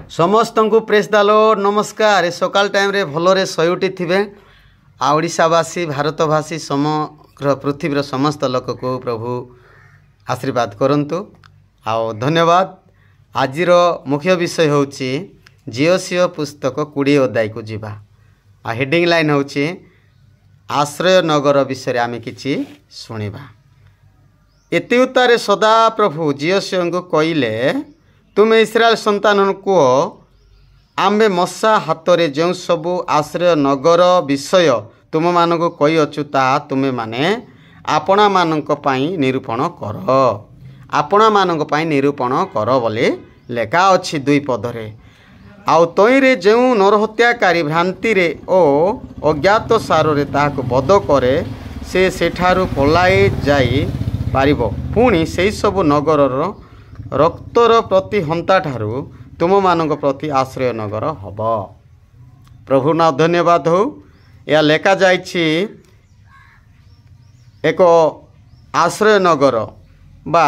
समस्त को press the Lord नमस्कार। ए सकाल टाइम रे भलरे सयुटी थिबे ओडिशावासी भारतवासी समग्र पृथ्वीर समस्त लोक को प्रभु आशीर्वाद करंतु। आओ धन्यवाद। आजिर मुख्य विषय होची जिओसिओ पुस्तक 20 अध्याय को जीवा। हेडिंग लाइन होची आश्रय नगर विषय आमे किछि सुनिबा। एति उत्तरे सदा प्रभु जिओसिओ को कहिले तुमे इस्राएल संतान को आम्बे मशा हाथ रे जो सबु आश्रय नगर विषय तुम मान को कही अच्छु ता तुमे माने आपणा मानक पई निरूपण कर आपणा मानक पई निरूपण कर बोली लेखा अछि 2 पदरे। आउ तई रे जो नरहत्याकारी भ्रांति रे ओ अज्ञात सार रे ताको बध करे से सेठारु पलाई जाई पारिबो। पुणी सेई सब नगरर रक्तर प्रति हंता ठारू तुम मानक प्रति आश्रय नगर हब। प्रभु ना धन्यवाद हो। या लेखा जाइछि एक आश्रय नगर बा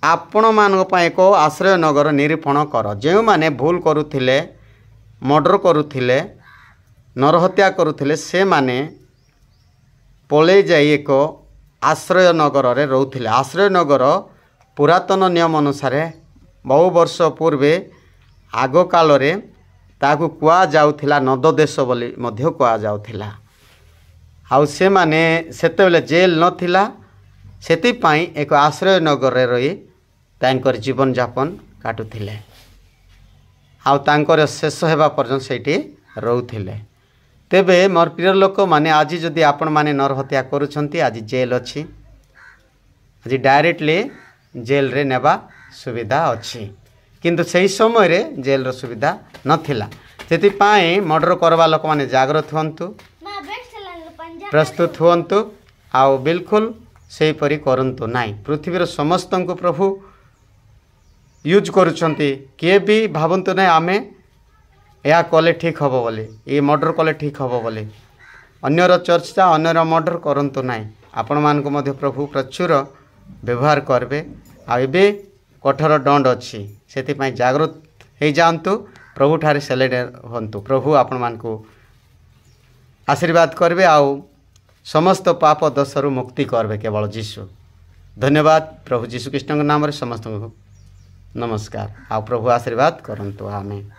आपण मानक पई एक आश्रय नगर निरूपण कर। जो माने भूल करुथिले मर्डर करुथिले नरहत्या करुथिले से माने पले जाई एक आश्रय नगर रे रहउथिले। आश्रय नगर पुरातन नियम अनुसार बहु वर्ष पूर्वे आग काल रे ताकू कुआ जाउथिला नद देश बोली मध्य कुआ जाउथिला। आउ से माने सेतेबेले जेल नथिला सेति पई एक आश्रय नगर रे रही तांकर जीवन यापन काटुथिले। आउ तांकर शेष हेबा पर्यंत सेठी रहउथिले। तेबे मोर प्रिय लोक माने आज जदि आपण माने नरहत्या करूछंती आज जेल अछि आज डायरेक्टली जेल रे नेबा सुविधा अच्छी किंतु सही समय रे जेल रो सुविधा नथिला। सेति पाई मर्डर करवा लोक माने जागृत हुंतु प्रस्तुत हुंतु आउ बिल्कुल सही परी करंतु नाही। पृथ्वीर समस्त को प्रभु यूज करूछंती किए भी भावंतु नै आमे या कले ठीक हबो बोली ये मर्डर कले ठीक हबो बोली अन्यर चर्चा अन्यर मर्डर करंतु नाही। आपण मान को मध्य प्रभु प्रचुर व्यवहार करबे। आ एबे कठोर दंड अच्छी से जागृत हो जातु प्रभु ठारे सेलेडर हंतु। प्रभु आपण मान को आशीर्वाद करबे आउ समस्त पाप दोषरु मुक्ति करबे केवल जीशु। धन्यवाद। प्रभु जीशु कृष्ण नाम रे समस्त को नमस्कार। आ प्रभु आशीर्वाद करंतु आमेन।